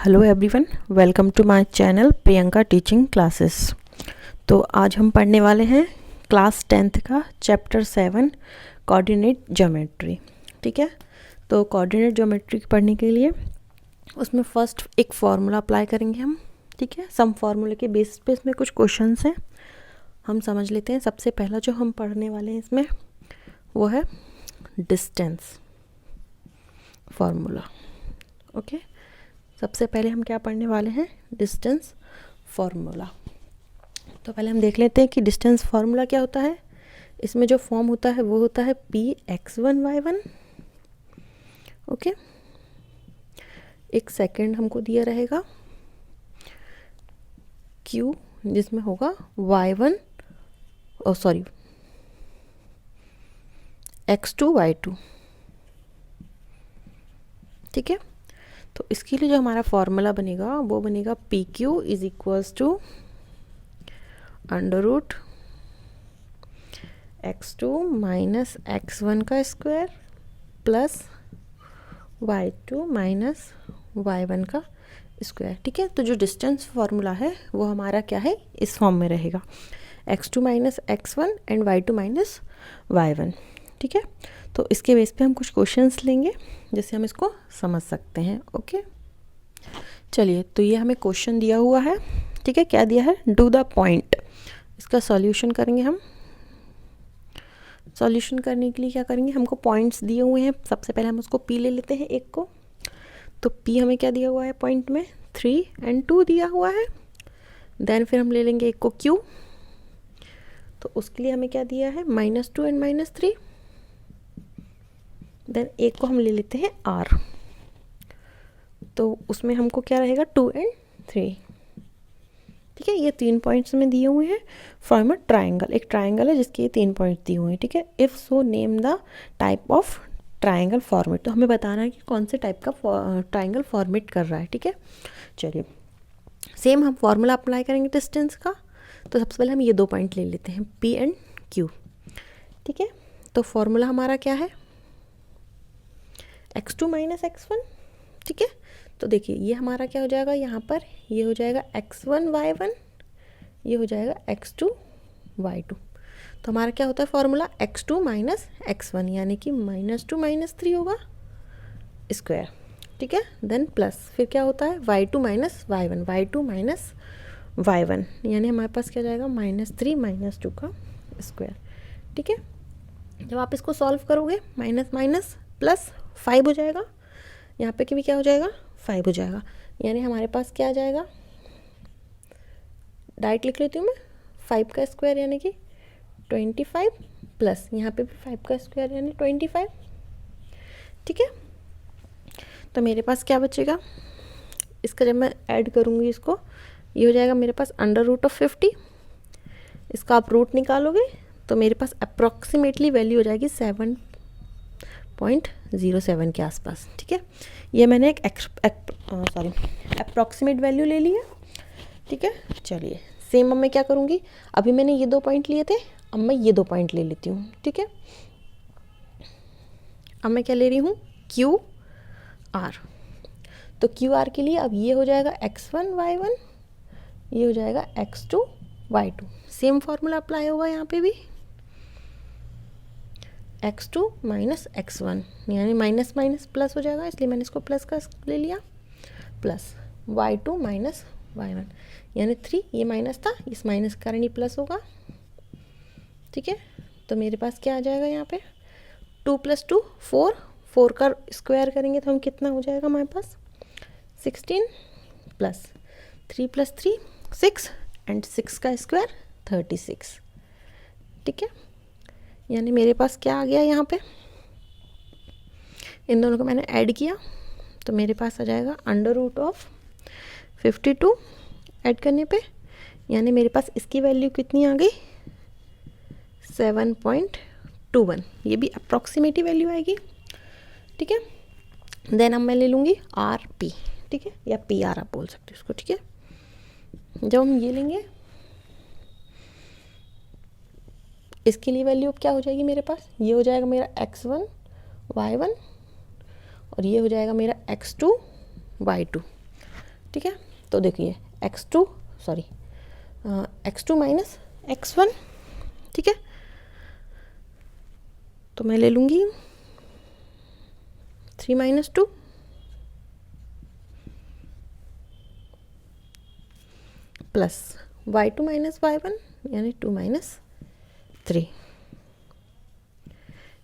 Hello everyone, welcome to my channel Priyanka teaching classes. तो आज हम पढ़ने वाले हैं क्लास 10th का चैप्टर 7 कोऑर्डिनेट ज्योमेट्री। ठीक है, तो कोऑर्डिनेट ज्योमेट्री पढ़ने के लिए उसमें फर्स्ट एक फार्मूला अप्लाई करेंगे हम। ठीक है, सम फार्मूले के बेसिस पे इसमें कुछ क्वेश्चंस हैं, हम समझ लेते हैं। सबसे पहला जो हम पढ़ने वाले हैं इसमें वो है डिस्टेंस फार्मूला। ओके, सबसे पहले हम क्या पढ़ने वाले हैं, डिस्टेंस फार्मूला। तो पहले हम देख लेते हैं कि डिस्टेंस फार्मूला क्या होता है। इसमें जो फॉर्म होता है वो होता है px1y1। ओके, एक सेकंड हमको दिया रहेगा q, जिसमें होगा y1 x2 y2। ठीक है, तो इसके लिए जो हमारा फॉर्मूला बनेगा वो बनेगा P Q is equals to under root x2 minus x1 का square plus y2 minus y1 का स्क्वायर। ठीक है, तो जो डिस्टेंस फार्मूला है वो हमारा क्या है, इस फॉर्म में रहेगा x2 minus x1 and y2 minus y1। ठीक है, तो इसके बेस पे हम कुछ क्वेश्चंस लेंगे जिससे हम इसको समझ सकते हैं। ओके, चलिए, तो ये हमें क्वेश्चन दिया हुआ है। ठीक है, क्या दिया है, डू द पॉइंट। इसका सॉल्यूशन करेंगे हम। सॉल्यूशन करने के लिए क्या करेंगे, हमको पॉइंट्स दिए हुए हैं। सबसे पहले हम उसको पी ले लेते हैं एक को। तो पी हमें क्या दिया हुआ है पॉइंट में, 3 और 2 दिया हुआ है। देन फिर हम ले लेंगे एक को क्यू, तो उसके लिए हमें क्या दिया है, -2 और -3। देन एक को हम ले लेते हैं आर, तो उसमें हमको क्या रहेगा 2 और 3। ठीक है, ये 3 पॉइंट्स में दिए हुए हैं फ्रॉम अ ट्राइंगल। एक ट्राइंगल है जिसके ये 3 पॉइंट दिए हुए हैं। ठीक है, if so name the type of triangle format. तो हमें बताना है कि कौन से टाइप का ट्राइंगल फॉर्मेट कर रहा है। ठीक है, चलिए, सेम हम फॉर्मूला अप्लाई करेंगे डिस्टेंस का। तो सबसे पहले हम ये 2 पॉइंट ले लेते हैं, पी एंड क्यू। ठीक है, तो फॉर्मूला हमारा क्या है, x2 माइनस x1। ठीक है, तो देखिए ये हमारा क्या हो जाएगा, यहाँ पर ये हो जाएगा x1 y1, ये हो जाएगा x2 y2। तो हमारा क्या होता है फॉर्मूला, x2 माइनस x1, यानी कि -2 -3 होगा स्क्वायर। ठीक है, देन प्लस फिर क्या होता है y2 minus y1, y2 minus y1, यानी हमारे पास क्या जाएगा -3 -2 का स्क्वायर। ठीक है, जब आप इसको सॉल्व करोगे माइनस माइनस प्लस 5 हो जाएगा, यहाँ पे भी क्या हो जाएगा 5 हो जाएगा, यानी हमारे पास क्या आ जाएगा, डायरेक्ट लिख लेती हूँ मैं, 5 का स्क्वायर यानी कि 25 प्लस यहाँ पे भी 5 का स्क्वायर यानी 25। ठीक है, तो मेरे पास क्या बचेगा, इसका जब मैं ऐड करूँगी इसको, ये हो जाएगा मेरे पास अंडर रूट ऑफ 50। इसका आप रूट निकालोगे तो मेरे पास अप्रॉक्सीमेटली वैल्यू हो जाएगी 7.07 के आसपास। ठीक है, ये मैंने एक अप्रॉक्सीमेट वैल्यू ले लिया। ठीक है, चलिए सेम अब मैं क्या करूँगी, अभी मैंने ये 2 पॉइंट लिए थे, अब मैं ये 2 पॉइंट ले लेती हूँ। ठीक है, अब मैं क्या ले रही हूँ, क्यू आर। तो क्यू आर के लिए अब ये हो जाएगा x1 y1, ये हो जाएगा x2 y2। Same formula apply होगा यहाँ पे भी, x2 माइनस x1, यानी माइनस माइनस प्लस हो जाएगा, इसलिए मैंने इसको प्लस का ले लिया, प्लस y2 माइनस y1, यानी 3, ये माइनस था, इस माइनस के कारण ये प्लस होगा। ठीक है, तो मेरे पास क्या आ जाएगा यहाँ पे, 2 + 2 4, 4 का स्क्वायर करेंगे तो हम कितना हो जाएगा हमारे पास 16 प्लस 3 + 3 6 एंड 6 का स्क्वायर 36। ठीक है, यानी मेरे पास क्या आ गया यहाँ पे, इन दोनों को मैंने ऐड किया तो मेरे पास आ जाएगा अंडर रूट ऑफ 52 ऐड करने पे, यानी मेरे पास इसकी वैल्यू कितनी आ गई 7.21। ये भी अप्रॉक्सीमेटिव वैल्यू आएगी। ठीक है, देन अब मैं ले लूँगी आर पी। ठीक है, या पी आर आप बोल सकते हो इसको। ठीक है, जब हम ये लेंगे इसके लिए वैल्यू क्या हो जाएगी मेरे पास, ये हो जाएगा मेरा x1 y1 और ये हो जाएगा मेरा x2 y2। ठीक है। तो देखिए x2 sorry x2 minus x1, ठीक है। तो मैं ले लूँगी 3 minus 2 plus y2 minus y1 यानी 2 माइनस 3।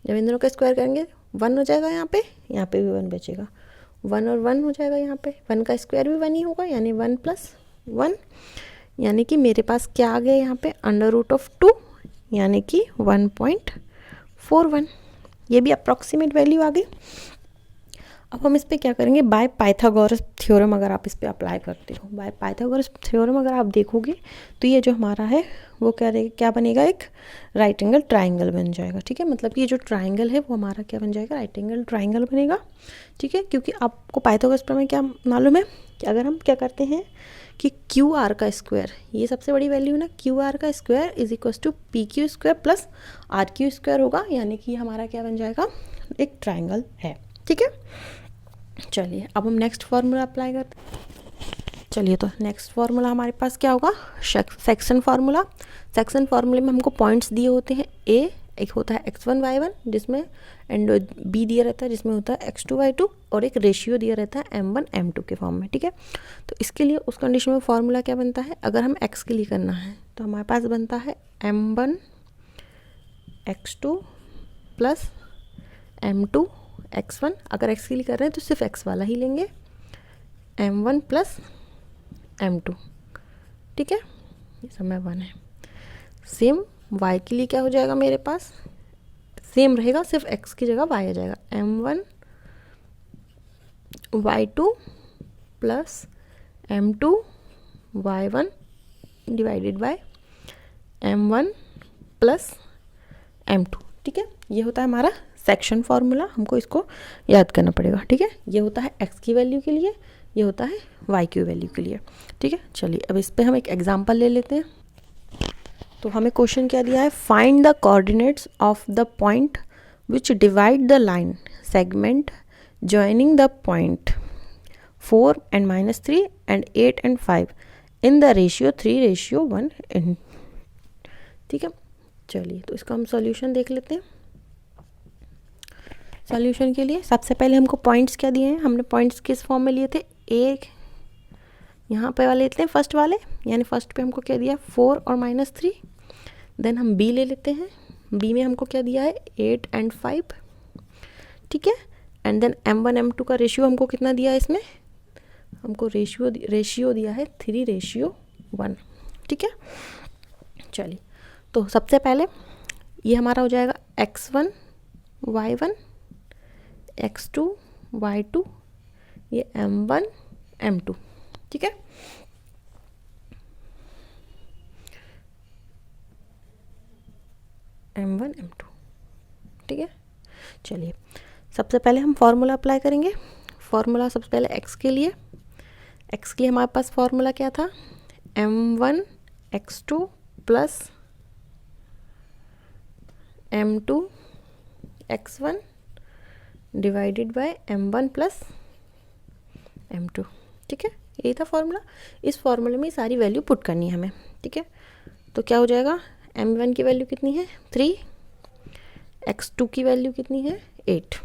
जब इन दोनों का स्क्वायर करेंगे 1 हो जाएगा, यहाँ पे भी 1 बचेगा, 1 और 1 हो जाएगा, यहाँ पे 1 का स्क्वायर भी 1 ही होगा यानी 1 प्लस 1, यानी कि मेरे पास क्या आ गया यहाँ पे अंडर रूट ऑफ 2 यानी कि 1.41। ये भी अप्रॉक्सीमेट वैल्यू आ गई। अब हम इस पे क्या करेंगे, बाय पाइथागोरस थ्योरम अगर आप इस पे अप्लाई करते हो, बाय पाइथागोरस थ्योरम अगर आप देखोगे तो ये जो हमारा है वो क्या बनेगा, एक राइट एंगल ट्राइंगल बन जाएगा, ठीक है। मतलब कि ये जो ट्राइंगल है वो हमारा क्या बन जाएगा, राइट एंगल ट्राइंगल बनेगा, ठीक है। क्योंकि आपको पाइथागोरस प्रमेय क्या मालूम है कि अगर हम क्या करते हैं कि क्यू आर का स्क्वायर, ये सबसे बड़ी वैल्यू है ना, क्यू आर का square is equal to P Q square plus R Q square होगा, यानी कि हमारा क्या बन जाएगा, एक ट्राइंगल है, ठीक है। चलिए अब हम नेक्स्ट फार्मूला अप्लाई करते हैं। चलिए तो नेक्स्ट फार्मूला हमारे पास क्या होगा, सेक्शन फार्मूला। सेक्शन फार्मूले में हमको पॉइंट्स दिए होते हैं, ए एक होता है x1 y1 जिसमें एंड बी दिया रहता है जिसमें होता है x2 y2 और एक रेशियो दिया रहता है m1 m2 के फॉर्म में, ठीक है। तो इसके लिए उस कंडीशन में फार्मूला क्या बनता है, अगर हम x के लिए करना है तो हमारे पास बनता है m1 x2 plus m2 x1। अगर x के लिए कर रहे हैं तो सिर्फ x वाला ही लेंगे, m1 प्लस m2, ठीक है। ये समय 1 है। सेम y के लिए क्या हो जाएगा, मेरे पास सेम रहेगा, सिर्फ x की जगह y आ जाएगा, m1 y2 plus m2 y1 divided by m1 plus m2, ठीक है। ये होता है हमारा सेक्शन फार्मूला, हमको इसको याद करना पड़ेगा, ठीक है। ये होता है x की वैल्यू के लिए, ये होता है y की वैल्यू के लिए, ठीक है। चलिए अब इस पे हम एक एग्जांपल ले लेते हैं। तो हमें क्वेश्चन क्या दिया है, find the coordinates of the point which divide the line segment joining the point 4 and -3 and 8 and 5 in the ratio 3:1 इन, ठीक है। चलिए तो इसका हम सॉल्यूशन देख लेते हैं। सॉल्यूशन के लिए सबसे पहले हमको पॉइंट्स क्या दिए हैं, हमने पॉइंट्स किस फॉर्म में लिए थे, एक यहाँ पे वाले लेते हैं फर्स्ट वाले, यानी फर्स्ट पे हमको क्या दिया है 4 और -3। देन हम बी ले लेते हैं, बी में हमको क्या दिया है 8 and 5, ठीक है। एंड देन m1 m2 का रेशियो हमको कितना दिया है, इसमें हमको रेशियो दिया है 3:1, ठीक है। चलिए तो सबसे पहले ये हमारा हो जाएगा x1 y1 x2 y2, ये m1 m2, ठीक है। m1 m2, ठीक है। चलिए सबसे पहले हम फार्मूला अप्लाई करेंगे। फार्मूला सबसे पहले x के लिए हमारे पास फार्मूला क्या था, m1 x2 plus m2 x1 divided by m1 plus m2, ठीक है। यही था फार्मूला। इस फार्मूले में सारी वैल्यू पुट करनी है हमें, ठीक है। तो क्या हो जाएगा, m1 की वैल्यू कितनी है 3, x2 की वैल्यू कितनी है 8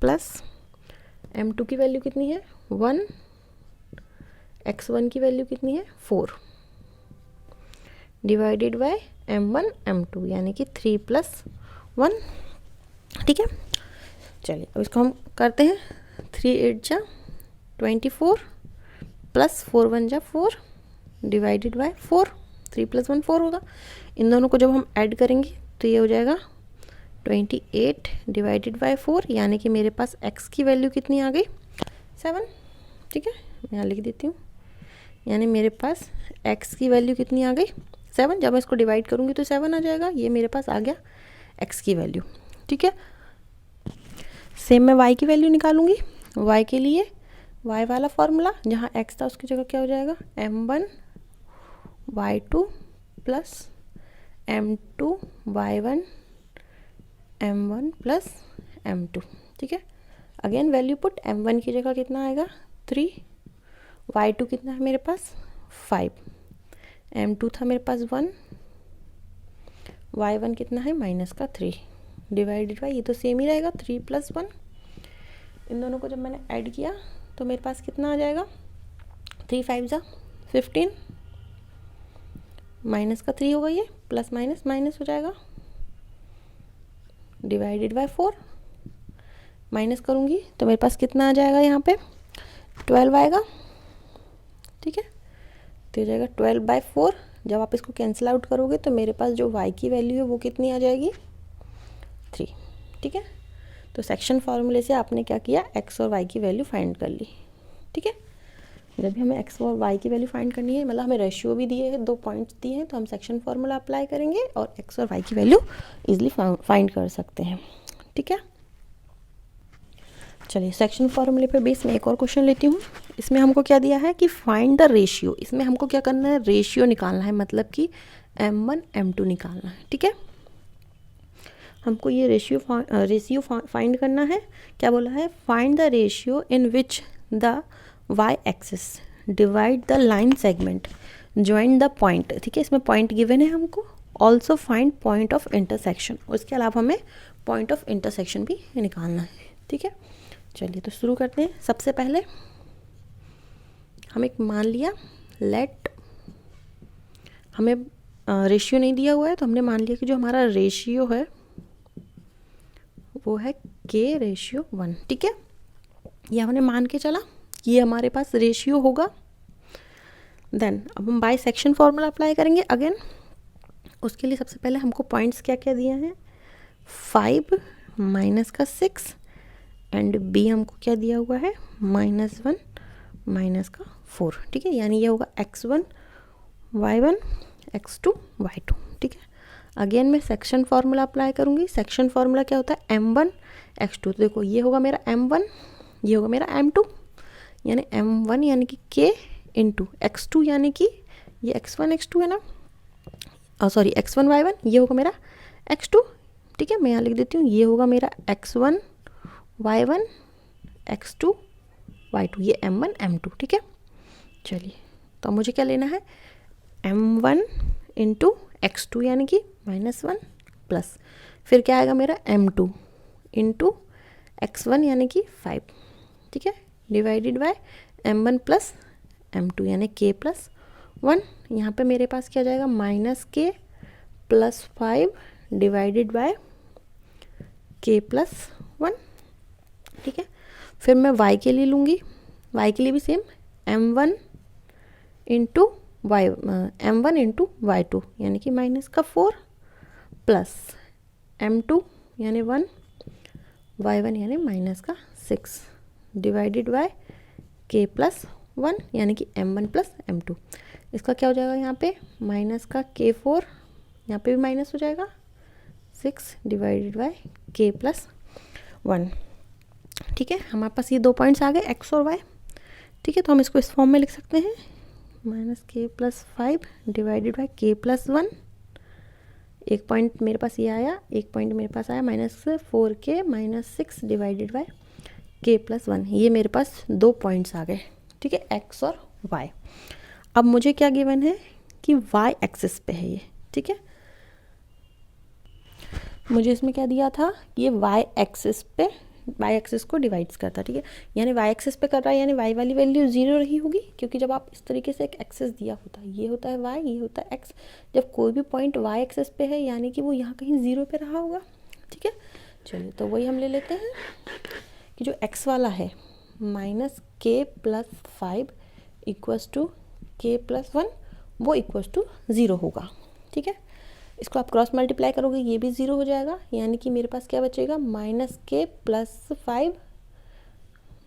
प्लस m2 की वैल्यू कितनी है 1, x1 की वैल्यू कितनी है 4 डिवाइडेड बाय m1 m2 यानी कि 3 + 1, ठीक है। चलिए अब इसको हम करते हैं, 3 8 जा 24 प्लस 4 1 जा 4 डिवाइडेड बाय 4, 3 + 1 4 होगा। इन दोनों को जब हम ऐड करेंगे तो ये हो जाएगा 28 डिवाइडेड बाय 4, यानी कि मेरे पास x की वैल्यू कितनी आ गई 7, ठीक है। मैं यहाँ लिख देती हूँ, यानी मेरे पास x की वैल्यू कितनी आ गई 7। जब मैं इसको डिवाइड करूँगी तो 7 आ जाएगा, ये मेरे पास आ गया x की वैल्यू, ठीक है। सेम मैं y की वैल्यू निकालूंगी। y के लिए y वाला फार्मूला, जहाँ x था उसकी जगह क्या हो जाएगा m1 y2 plus m2 y1 m1 plus m2, ठीक है। अगेन वैल्यू पुट, m1 की जगह कितना आएगा 3, y2 कितना है मेरे पास 5, m2 था मेरे पास 1, y1 कितना है माइनस का 3 डिवाइडेड बाई, ये तो सेम ही रहेगा 3 + 1। इन दोनों को जब मैंने ऐड किया तो मेरे पास कितना आ जाएगा 3 5 ज़ा 15, माइनस का 3 होगा, ये प्लस माइनस माइनस हो जाएगा, डिवाइडेड बाय 4। माइनस करूँगी तो मेरे पास कितना आ जाएगा, यहाँ पे 12 आएगा। ठीक है, तो ये जाएगा 12/4। जब आप इसको कैंसिल आउट करोगे तो मेरे पास जो y की वैल्यू है वो कितनी आ जाएगी 3। ठीक है, तो सेक्शन फार्मूले से आपने क्या किया, x और y की वैल्यू फाइंड कर ली। ठीक है, जब भी हमें x और y की वैल्यू फाइंड करनी है, मतलब हमें रेशियो भी दिए हैं, 2 पॉइंट्स दिए हैं, तो हम सेक्शन फार्मूला अप्लाई करेंगे और x और y की वैल्यू इजीली फाइंड कर सकते हैं। ठीक है, चलिए सेक्शन फार्मूले पे बेस में एक और क्वेश्चन लेती हूँ। इसमें हमको क्या दिया है कि फाइंड द रेशियो, इसमें हमको क्या करना है, रेशियो निकालना है, मतलब कि m1 m2 निकालना है। ठीक है, हमको ये रेशियो फाइंड करना है। क्या बोला है, find the ratio in which the y axis divide the line segment join the point. ठीक है, इसमें पॉइंट गिवन है हमको। Also find point of intersection, उसके अलावा हमें पॉइंट ऑफ इंटरसेक्शन भी निकालना है। ठीक है, चलिए तो शुरू करते हैं। सबसे पहले हम एक मान लिया, लेट, हमें रेशियो नहीं दिया हुआ है तो हमने मान लिया कि जो हमारा रेशियो है वो है k/1। ठीक है, ये हमने मान के चला कि ये हमारे पास रेशियो होगा। देन अब हम बाई सेक्शन फॉर्मूला अप्लाई करेंगे अगेन। उसके लिए सबसे पहले हमको पॉइंट्स क्या क्या दिए हैं, 5 माइनस का 6 एंड b हमको क्या दिया हुआ है -1 माइनस का 4। ठीक है, यानी ये होगा x1 y1 x2 y2। ठीक है, अगेन मैं सेक्शन फार्मूला अप्लाई करूँगी। सेक्शन फार्मूला क्या होता है, m1 x2। तो देखो ये होगा मेरा m1, ये होगा मेरा m2, यानी m1 यानी कि k इंटू x2 यानी कि ये x1 x2 है ना, सॉरी x1 y1, ये होगा मेरा x2। ठीक है, मैं यहाँ लिख देती हूँ, ये होगा मेरा x1 y1 x2 y2, ये m1 m2। ठीक है, चलिए तो मुझे क्या लेना है, m1 इंटू x2 यानी कि -1 प्लस फिर क्या आएगा मेरा m2 इंटू x1 यानी कि 5। ठीक है, divided by m1 plus m2 यानी k+1। यहाँ पे मेरे पास क्या जाएगा, -k + 5 डिवाइडेड बाय k+1। ठीक है, फिर मैं y के लिए लूँगी, y के लिए भी सेम m1 इंटू y2 यानी कि -4 प्लस m2 यानी 1 y1 यानी -6 डिवाइडेड बाय k+1 यानी कि m1 प्लस m2। इसका क्या हो जाएगा, यहाँ पे -k4, यहाँ पे भी माइनस हो जाएगा 6 डिवाइडेड बाय k+1। ठीक है, हमारे पास ये 2 पॉइंट्स आ गए x और y। ठीक है, तो हम इसको इस फॉर्म में लिख सकते हैं, -k+5 डिवाइडेड बाय k+1। एक पॉइंट मेरे पास ये आया, एक पॉइंट मेरे पास आया -4k -6 डिवाइडेड बाय k+1। ये मेरे पास 2 पॉइंट्स आ गए। ठीक है, x और y। अब मुझे क्या गिवन है कि y एक्सिस पे है ये। ठीक है, मुझे इसमें क्या दिया था, ये y एक्सिस पे, y एक्सिस को डिवाइड्स करता। ठीक है, यानी y एक्सिस पे कर रहा है, यानी y वाली वैल्यू 0 रही होगी, क्योंकि जब आप इस तरीके से एक एक्सिस दिया होता है, ये होता है y, ये होता है x, जब कोई भी पॉइंट y एक्सिस पे है यानी कि वो यहाँ कहीं 0 पे रहा होगा। ठीक है, चलिए तो वही हम ले लेते हैं कि जो x वाला है -k+5 इक्वल्स टू k+1, वो इक्वल्स टू 0 होगा। ठीक है, इसको आप क्रॉस मल्टीप्लाई करोगे, ये भी 0 हो जाएगा, यानी कि मेरे पास क्या बचेगा -k+5।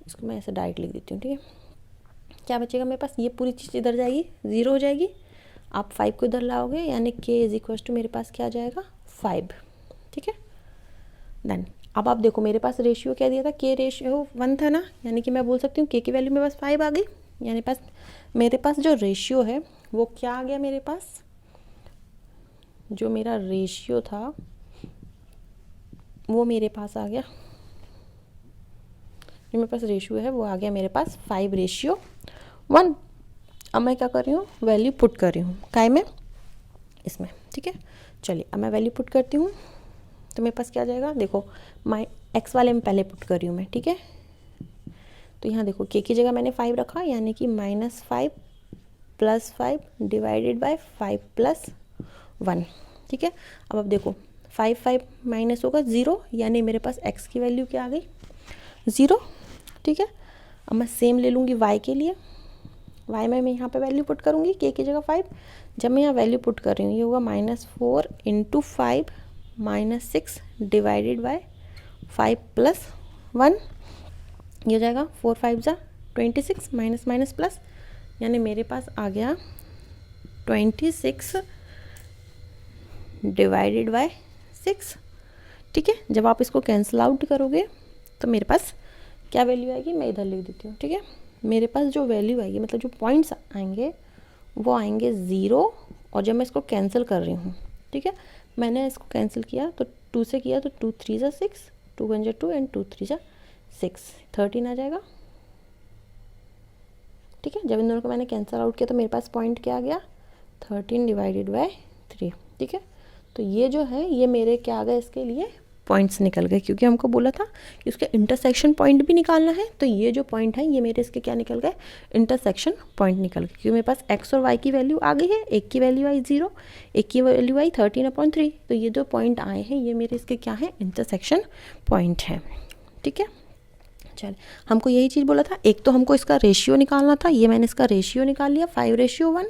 इसको मैं ऐसे डायरेक्ट लिख देती हूँ। ठीक है, क्या बचेगा मेरे पास, ये पूरी चीज़ इधर जाएगी, 0 हो जाएगी। आप 5 को इधर लाओगे, यानी k = मेरे पास क्या आ जाएगा 5। ठीक है, देन अब आप देखो मेरे पास रेशियो क्या दिया था, k/1 था ना, यानी कि मैं बोल सकती हूँ k की वैल्यू मेरे पास 5 आ गई। यानी मेरे पास जो रेशियो है वो क्या आ गया, मेरे पास जो मेरा रेशियो था वो मेरे पास आ गया जो मेरे पास रेशियो है वो आ गया मेरे पास 5:1। अब मैं क्या कर रही हूँ, वैल्यू पुट कर रही हूँ काय में, इसमें, ठीक है। चलिए अब मैं वैल्यू पुट करती हूँ तो मेरे पास क्या आ जाएगा, देखो एक्स वाले में पहले पुट कर रही हूँ मैं, ठीक है। तो यहाँ देखो के की जगह मैंने 5 रखा, यानी कि -5 + 5 डिवाइडेड बाय 5 + 1, ठीक है। अब देखो 5 माइनस होगा 0, यानी मेरे पास x की वैल्यू क्या आ गई, 0, ठीक है। अब मैं सेम ले लूँगी y के लिए, y में मैं यहाँ पे वैल्यू पुट करूँगी k की जगह 5। जब मैं यहाँ वैल्यू पुट कर रही हूँ ये होगा -4 × 5 -6 डिवाइडेड बाय 5 + 1, ये हो जाएगा 4 × 5 = 26 माइनस प्लस, यानी मेरे पास आ गया 26 डिवाइडेड बाय 6, ठीक है। जब आप इसको कैंसिल आउट करोगे तो मेरे पास क्या वैल्यू आएगी, मैं इधर लिख देती हूँ, ठीक है। मेरे पास जो वैल्यू आएगी, मतलब जो पॉइंट्स आएंगे वो आएंगे 0, और जब मैं इसको कैंसिल कर रही हूँ, ठीक है, मैंने इसको कैंसिल किया तो 2 से किया तो 2 × 3 = 6, 2 × 1 = 2 एंड 2 × 3 = 6, 13 आ जाएगा, ठीक है। जब इन दोनों को मैंने कैंसिल आउट किया तो मेरे पास पॉइंट क्या आ गया, 13 डिवाइडेड बाय 3, ठीक है। तो ये जो है ये मेरे क्या आ गए, इसके लिए पॉइंट्स निकल गए, क्योंकि हमको बोला था कि उसके इंटरसेक्शन पॉइंट भी निकालना है। तो ये जो पॉइंट है ये मेरे इसके क्या निकल गए, इंटरसेक्शन पॉइंट निकल गए, क्योंकि मेरे पास x और y की वैल्यू आ गई है। एक की वैल्यू आई 0, एक की वैल्यू आई 13/3। तो ये जो पॉइंट आए हैं ये मेरे इसके क्या है, इंटरसेक्शन पॉइंट है, ठीक है। चल हमको यही चीज़ बोला था, एक तो हमको इसका रेशियो निकालना था, ये मैंने इसका रेशियो निकाल लिया 5:1,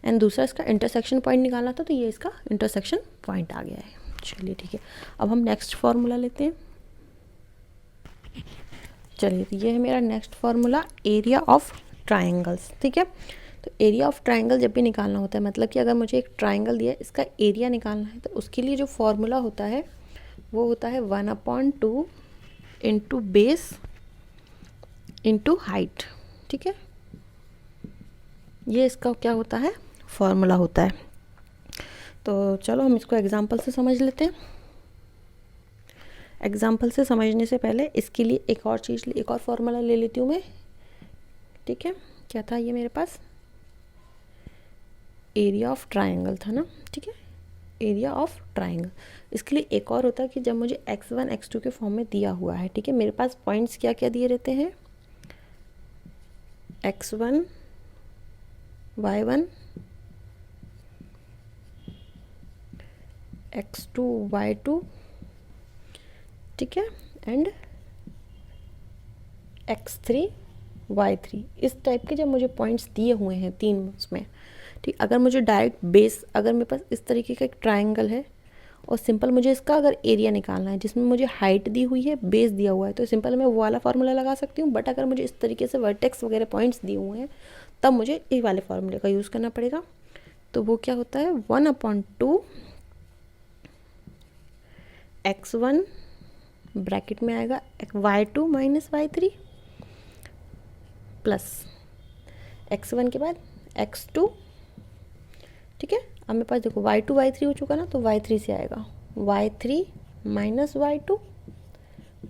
एंड दूसरा इसका इंटरसेक्शन पॉइंट निकालना था, तो ये इसका इंटरसेक्शन पॉइंट आ गया है। चलिए ठीक है, अब हम नेक्स्ट फार्मूला लेते हैं। चलिए तो ये है मेरा next formula, area of triangles, ठीक है। तो एरिया ऑफ ट्राइंगल जब भी निकालना होता है, मतलब कि अगर मुझे एक ट्राइंगल दिया है, इसका एरिया निकालना है, तो उसके लिए जो फार्मूला होता है वो होता है 1/2 इंटू बेस इंटू हाइट, ठीक है। ये इसका क्या होता है, फार्मूला होता है। तो चलो हम इसको एग्जांपल से समझ लेते हैं। एग्जांपल से समझने से पहले इसके लिए एक और चीज़, एक और फार्मूला ले लेती हूँ मैं, ठीक है। क्या था ये मेरे पास, एरिया ऑफ ट्राइंगल था ना, ठीक है, एरिया ऑफ ट्राइंगल। इसके लिए एक और होता है कि जब मुझे x1 x2 के फॉर्म में दिया हुआ है, ठीक है, मेरे पास पॉइंट्स क्या क्या दिए रहते हैं, x1 y1 x2 y2, ठीक है, एंड x3 y3। इस टाइप के जब मुझे पॉइंट्स दिए हुए हैं 3 उसमें, ठीक। अगर मुझे डायरेक्ट बेस, अगर मेरे पास इस तरीके का एक ट्राइंगल है और सिंपल मुझे इसका अगर एरिया निकालना है, जिसमें मुझे हाइट दी हुई है, बेस दिया हुआ है, तो सिंपल मैं वो वाला फार्मूला लगा सकती हूँ। बट अगर मुझे इस तरीके से वर्टेक्स वगैरह पॉइंट्स दिए हुए हैं, तब मुझे ये वाले फार्मूले का यूज़ करना पड़ेगा। तो वो क्या होता है, 1/2 x1 ब्रैकेट में आएगा y2 - y3 प्लस x1 के बाद x2, ठीक है। अब मेरे पास देखो y2 y3 हो चुका ना, तो y3 से आएगा y3 - y2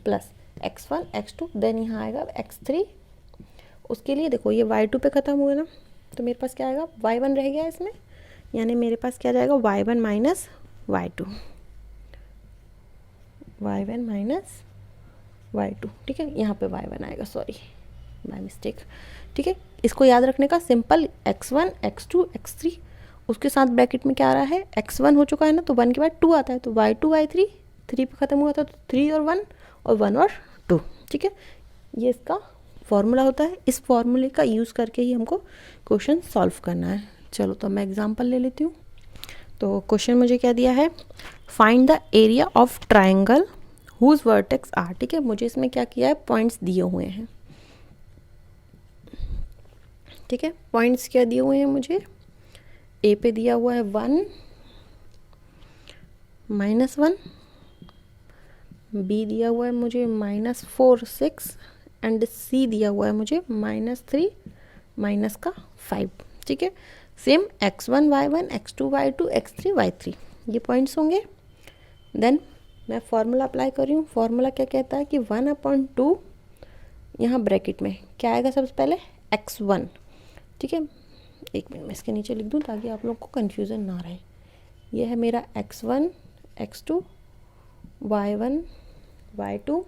plus x1 x2, then यहाँ आएगा x3। उसके लिए देखो ये y2 पे ख़त्म हुआ ना, तो मेरे पास क्या आएगा, y1 रह गया इसमें, यानी मेरे पास क्या जाएगा, y1 - y2, y1 - y2, ठीक है। यहाँ पे y1 आएगा, सॉरी बाय मिस्टेक, ठीक है। इसको याद रखने का सिंपल, x1 x2 x3, उसके साथ ब्रैकेट में क्या आ रहा है, x1 हो चुका है ना, तो 1 के बाद 2 आता है, तो y2 y3, 3 पे ख़त्म हुआ था तो 3 और 1, और 1 और 2, ठीक है। ये इसका फॉर्मूला होता है। इस फॉर्मूले का यूज़ करके ही हमको क्वेश्चन सॉल्व करना है। चलो तो मैं एग्जांपल ले लेती हूँ। तो क्वेश्चन मुझे क्या दिया है, find the area of triangle whose vertex are, ठीक है। मुझे इसमें क्या किया है, पॉइंट्स दिए हुए हैं, ठीक है। पॉइंट्स क्या दिए हुए हैं मुझे, ए पे दिया हुआ है 1 -1, बी दिया हुआ है मुझे -4 6, एंड सी दिया हुआ है मुझे -3 -5, ठीक है। Same x1 y1 x2 y2 x3 y3 ये पॉइंट्स होंगे। देन मैं फार्मूला अप्लाई कर रही हूँ। फार्मूला क्या कहता है कि 1/2 यहाँ ब्रैकेट में क्या आएगा सबसे पहले x1, ठीक है। एक मिनट मैं इसके नीचे लिख दूँ ताकि आप लोग को कन्फ्यूज़न ना रहे। ये है मेरा x1, x2, y1, y2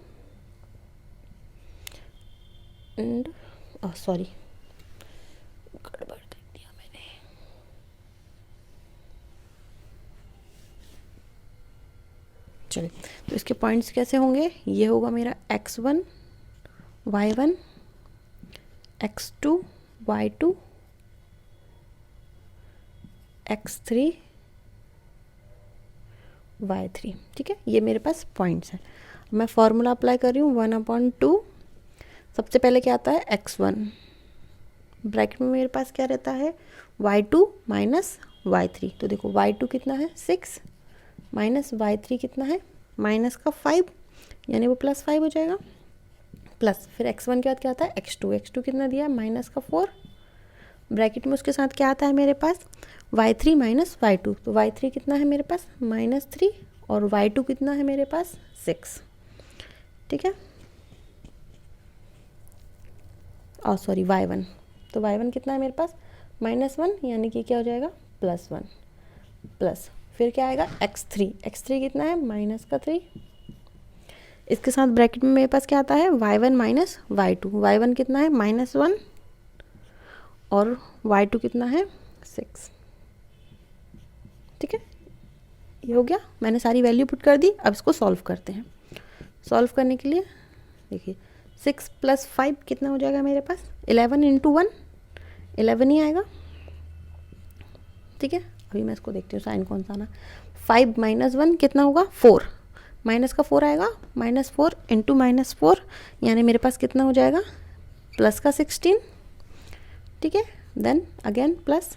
and sorry गड़बड़ कर दिया मैंने। चलिए, तो इसके पॉइंट्स कैसे होंगे, ये होगा मेरा x1, y1, x2, y2, x3, y3, ठीक है। ये मेरे पास पॉइंट्स हैं। मैं फॉर्मूला अप्लाई कर रही हूँ 1/2। सबसे पहले क्या आता है x1, ब्रैकेट में मेरे पास क्या रहता है y2 माइनस y3। तो देखो y2 कितना है 6 माइनस y3 कितना है माइनस का 5, यानी वो +5 हो जाएगा। प्लस फिर x1 के बाद क्या आता है x2 कितना दिया है माइनस का 4, ब्रैकेट में उसके साथ क्या आता है मेरे पास y3 माइनस y2। तो y3 कितना है मेरे पास -3 और y2 कितना है मेरे पास 6, ठीक है। और सॉरी y1, तो y1 कितना है मेरे पास -1, यानी कि क्या हो जाएगा +1, प्लस फिर क्या आएगा x3 कितना है -3। इसके साथ ब्रैकेट में मेरे पास क्या आता है y1 माइनस y2। y1 कितना है -1 और y2 कितना है 6, ठीक है। ये हो गया, मैंने सारी वैल्यू पुट कर दी। अब इसको सॉल्व करते हैं। सॉल्व करने के लिए देखिए 6 + 5 कितना हो जाएगा मेरे पास 11 × 1 11 ही आएगा, ठीक है। अभी मैं इसको देखती हूँ साइन कौन सा आना। 5 - 1 कितना होगा 4, माइनस का 4 आएगा, -4 × -4 यानी मेरे पास कितना हो जाएगा प्लस का 16, ठीक है। देन अगेन प्लस,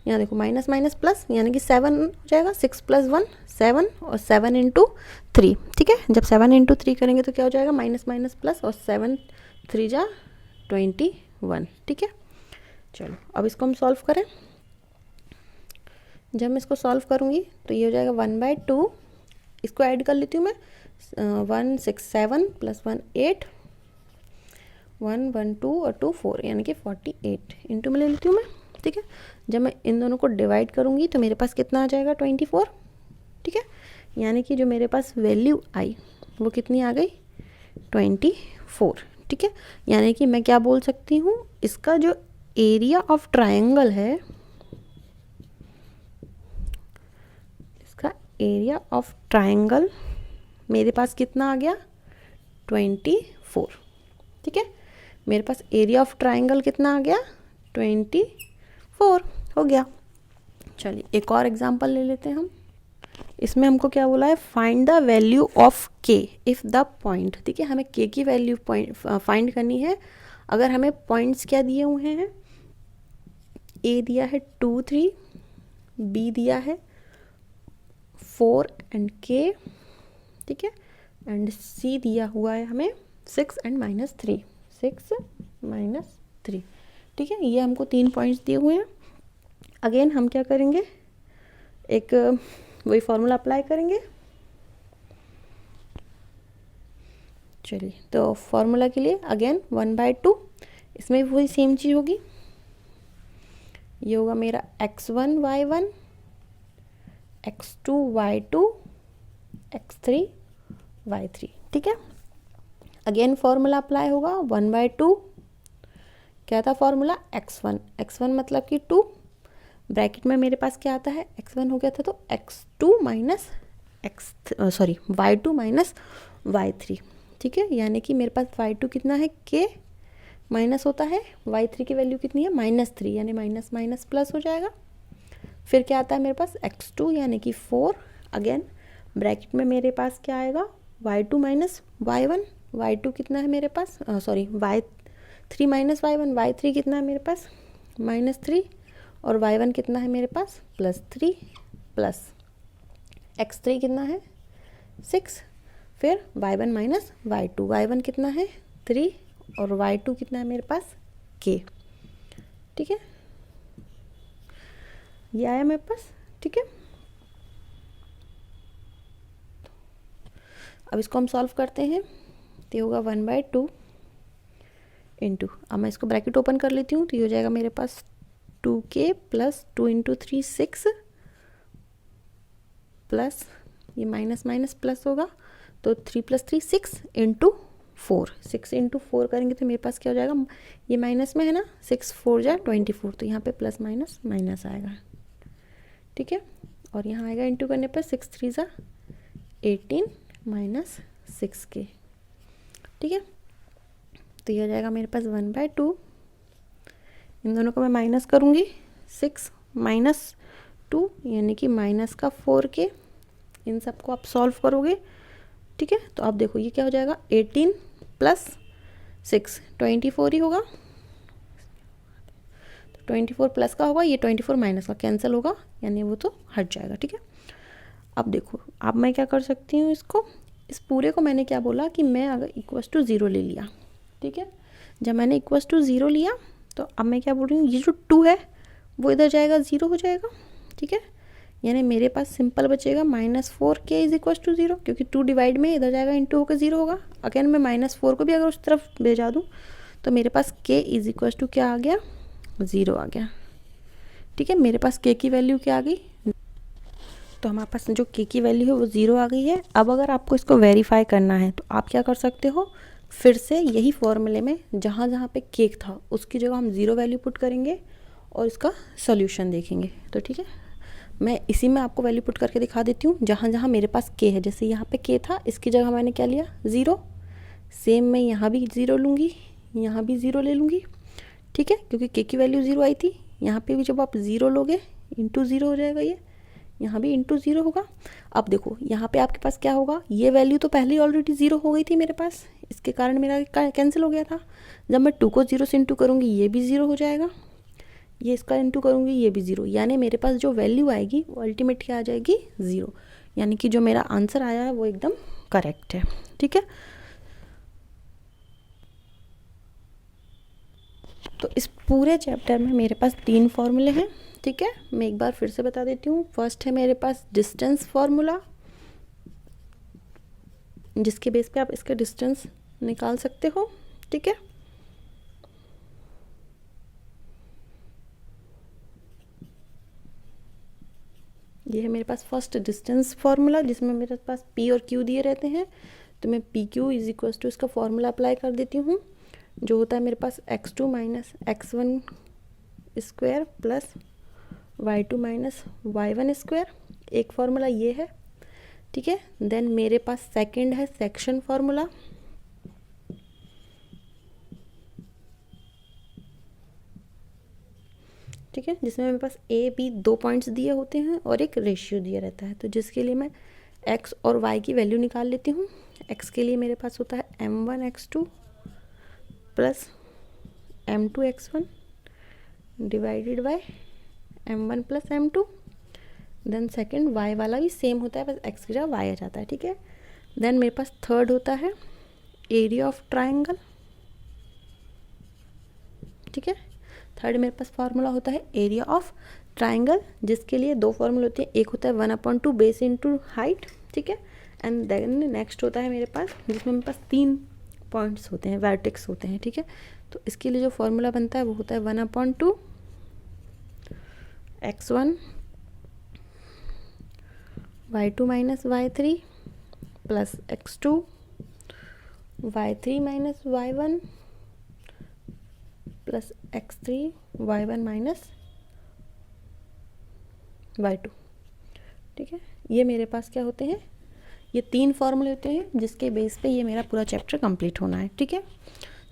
यहाँ देखो माइनस माइनस प्लस यानी कि 7 हो जाएगा। 6 + 1 7 और 7 × 3, ठीक है। जब 7 × 3 करेंगे तो क्या हो जाएगा माइनस माइनस प्लस और 7 3 जा 21, ठीक है। चलो अब इसको हम सॉल्व करें। जब मैं इसको सॉल्व करूँगी तो ये हो जाएगा 1/2। इसको ऐड कर लेती हूँ मैं 1 6 7 + 1 8 1 1 2 और 2 4 यानी कि 48 इंटू में ले लेती हूँ मैं, ठीक है। जब मैं इन दोनों को डिवाइड करूँगी तो मेरे पास कितना आ जाएगा 24, ठीक है। यानी कि जो मेरे पास वैल्यू आई वो कितनी आ गई 24, ठीक है। यानी कि मैं क्या बोल सकती हूँ, इसका जो एरिया ऑफ ट्रायंगल है, इसका एरिया ऑफ ट्रायंगल मेरे पास कितना आ गया 24, ठीक है। मेरे पास एरिया ऑफ ट्रायंगल कितना आ गया 24 हो गया। चलिए एक और एग्जांपल ले लेते हैं हम। इसमें हमको क्या बोला है फाइंड द वैल्यू ऑफ के इफ़ द पॉइंट, ठीक है। हमें के की वैल्यू फाइंड करनी है अगर हमें पॉइंट्स क्या दिए हुए हैं, ए दिया है 2 3, बी दिया है 4 एंड के, ठीक है, एंड सी दिया हुआ है हमें 6 एंड -3 6 -3, ठीक है। ये हमको 3 पॉइंट्स दिए हुए हैं। अगेन हम क्या करेंगे, एक वही फॉर्मूला अप्लाई करेंगे। चलिए तो फॉर्मूला के लिए अगेन 1/2, इसमें भी वही सेम चीज़ होगी। ये होगा मेरा x1 y1, x2 y2, x3 y3, ठीक है। अगेन फॉर्मूला अप्लाई होगा 1/2। क्या था फॉर्मूला x1 मतलब कि 2, ब्रैकेट में मेरे पास क्या आता है x1 हो गया था तो y2 माइनस y3, ठीक है। यानी कि मेरे पास y2 कितना है k माइनस होता है, y3 की वैल्यू कितनी है -3 यानी माइनस माइनस प्लस हो जाएगा। फिर क्या आता है मेरे पास x2 यानी कि 4, अगेन ब्रैकेट में मेरे पास क्या आएगा y2 माइनस y1, y2 कितना है मेरे पास y3 माइनस y3 कितना है मेरे पास -3 और y1 कितना है मेरे पास +3 प्लस x3 कितना है 6, फिर y1 माइनस y1 कितना है 3 और y2 कितना है मेरे पास k, ठीक है। ये आया मेरे पास, ठीक है। अब इसको हम सॉल्व करते हैं तो होगा 1/2 इंटू, अब मैं इसको ब्रैकेट ओपन कर लेती हूँ, तो ये हो जाएगा मेरे पास 2k प्लस 2 इंटू 3 6 प्लस ये माइनस माइनस प्लस होगा, तो 3 प्लस 3 6 इंटू 4, 6 इंटू 4 करेंगे तो मेरे पास क्या हो जाएगा, ये माइनस में है ना, 6 4 जा 24, तो यहाँ पे प्लस माइनस माइनस आएगा, ठीक है। और यहाँ आएगा इंटू करने पर 6 3 जा 18 माइनस 6k, ठीक है। तो ये हो जाएगा मेरे पास 1/2, इन दोनों को मैं माइनस करूँगी, 6 माइनस 2 यानी कि माइनस का 4k, इन सबको आप सॉल्व करोगे, ठीक है। तो आप देखो ये क्या हो जाएगा, 18 प्लस 6 24 ही होगा, तो 24 प्लस का होगा, ये 24 माइनस का कैंसिल होगा, यानी वो तो हट जाएगा, ठीक है। अब देखो, अब मैं क्या कर सकती हूँ, इसको, इस पूरे को मैंने क्या बोला कि मैं अगर इक्वस टू 0 ले लिया, ठीक है। जब मैंने इक्वस टू 0 लिया तो अब मैं क्या बोल रही हूँ, ये जो 2 है वो इधर जाएगा, 0 हो जाएगा, ठीक है। यानी मेरे पास सिंपल बचेगा -4k इज इक्वस टू 0, क्योंकि 2 डिवाइड में इधर जाएगा, इंटू होकर 0 होगा। अगेन मैं -4 को भी अगर उस तरफ भेजा दूँ तो मेरे पास k इज इक्वस टू क्या आ गया, 0 आ गया, ठीक है। मेरे पास k की वैल्यू क्या आ गई, तो हमारे पास जो k की वैल्यू है वो 0 आ गई है। अब अगर आपको इसको वेरीफाई करना है तो आप क्या कर सकते हो, फिर से यही फॉर्मूले में जहाँ जहाँ पे k था उसकी जगह हम 0 वैल्यू पुट करेंगे और इसका सॉल्यूशन देखेंगे, तो ठीक है। मैं इसी में आपको वैल्यू पुट करके दिखा देती हूँ, जहाँ जहाँ मेरे पास k है, जैसे यहाँ पे k था, इसकी जगह मैंने क्या लिया, 0, सेम मैं यहाँ भी 0 लूँगी, यहाँ भी 0 ले लूँगी, ठीक है, क्योंकि k की वैल्यू 0 आई थी। यहाँ पे भी जब आप 0 लोगे इंटू 0 हो जाएगा, ये यहाँ भी इंटू 0 होगा। अब देखो यहाँ पे आपके पास क्या होगा, ये वैल्यू तो पहले ही ऑलरेडी 0 हो गई थी मेरे पास, इसके कारण मेरा कैंसिल हो गया था। जब मैं 2 को 0 से इंटू करूँगी ये भी 0 हो जाएगा, ये इसका इंटू करूँगी ये भी 0, यानी मेरे पास जो वैल्यू आएगी वो अल्टीमेट क्या आ जाएगी, 0, यानी कि जो मेरा आंसर आया है वो एकदम करेक्ट है, ठीक है। तो इस पूरे चैप्टर में मेरे पास 3 फॉर्मूले हैं, ठीक है। मैं एक बार फिर से बता देती हूँ। फर्स्ट है मेरे पास डिस्टेंस फार्मूला, जिसके बेस पे आप इसका डिस्टेंस निकाल सकते हो, ठीक है। ये है मेरे पास फर्स्ट डिस्टेंस फार्मूला, जिसमें मेरे पास p और q दिए रहते हैं, तो मैं P Q is equal to इसका फॉर्मूला अप्लाई कर देती हूँ, जो होता है मेरे पास x2 minus x1 square plus y2 minus y1 square, एक फार्मूला ये है, ठीक है। देन मेरे पास सेकंड है सेक्शन फार्मूला, ठीक है, जिसमें मेरे पास a b 2 पॉइंट्स दिए होते हैं और एक रेशियो दिया रहता है, तो जिसके लिए मैं x और y की वैल्यू निकाल लेती हूँ। x के लिए मेरे पास होता है m1 x2 plus m2 x1 divided by m1 plus m2। Then second y वाला भी सेम होता है, बस x की जगह y आ जाता है, ठीक है। देन मेरे पास थर्ड होता है एरिया ऑफ ट्राइंगल, ठीक है। थर्ड मेरे पास फार्मूला होता है एरिया ऑफ ट्राइंगल, जिसके लिए 2 फार्मूले होते हैं, एक होता है 1/2 बेस इंटू हाइट, ठीक है। एंड देन नेक्स्ट होता है मेरे पास, जिसमें मेरे पास 3 पॉइंट्स होते हैं, वर्टेक्स होते हैं, ठीक है। तो इसके लिए जो फार्मूला बनता है वो होता है 1/2 x1 y2 minus y3 plus x2 y3 minus y1 plus x3 y1 minus y2, ठीक है। ये मेरे पास क्या होते हैं, ये 3 फॉर्मूले होते हैं, जिसके बेस पे ये मेरा पूरा चैप्टर कंप्लीट होना है, ठीक है।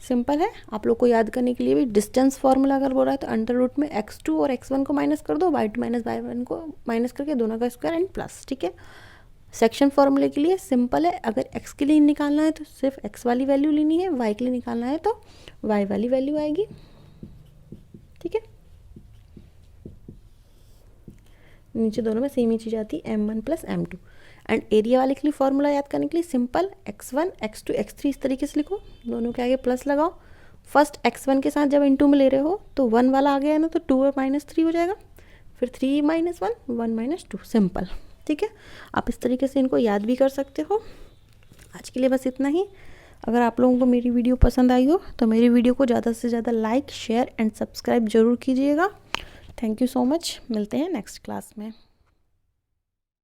सिंपल है, आप लोग को याद करने के लिए भी डिस्टेंस फार्मूला अगर बोल रहा है तो अंडर रूट में x2 और x1 को माइनस कर दो, y2 माइनस y1 को माइनस करके दोनों का स्क्वायर एंड प्लस, ठीक है। सेक्शन फार्मूले के लिए सिंपल है, अगर x के लिए निकालना है तो सिर्फ x वाली वैल्यू लेनी है, y के लिए निकालना है तो y वाली वैल्यू आएगी, ठीक है। नीचे दोनों में सेम ही चीज़ आती है, m1 plus m2। And area वाले के लिए फॉर्मूला याद करने के लिए सिंपल x1 x2 x3 इस तरीके से लिखो, दोनों के आगे प्लस लगाओ। फर्स्ट x1 के साथ जब इनटू में ले रहे हो तो 1 वाला आ गया है ना, तो 2 और माइनस 3 हो जाएगा, फिर 3 माइनस 1 1 माइनस 2, सिंपल, ठीक है। आप इस तरीके से इनको याद भी कर सकते हो। आज के लिए बस इतना ही। अगर आप लोगों को मेरी वीडियो पसंद आई हो तो मेरी वीडियो को ज़्यादा से ज़्यादा लाइक, शेयर एंड सब्सक्राइब ज़रूर कीजिएगा। Thank you so much. मिलते हैं नेक्स्ट क्लास में।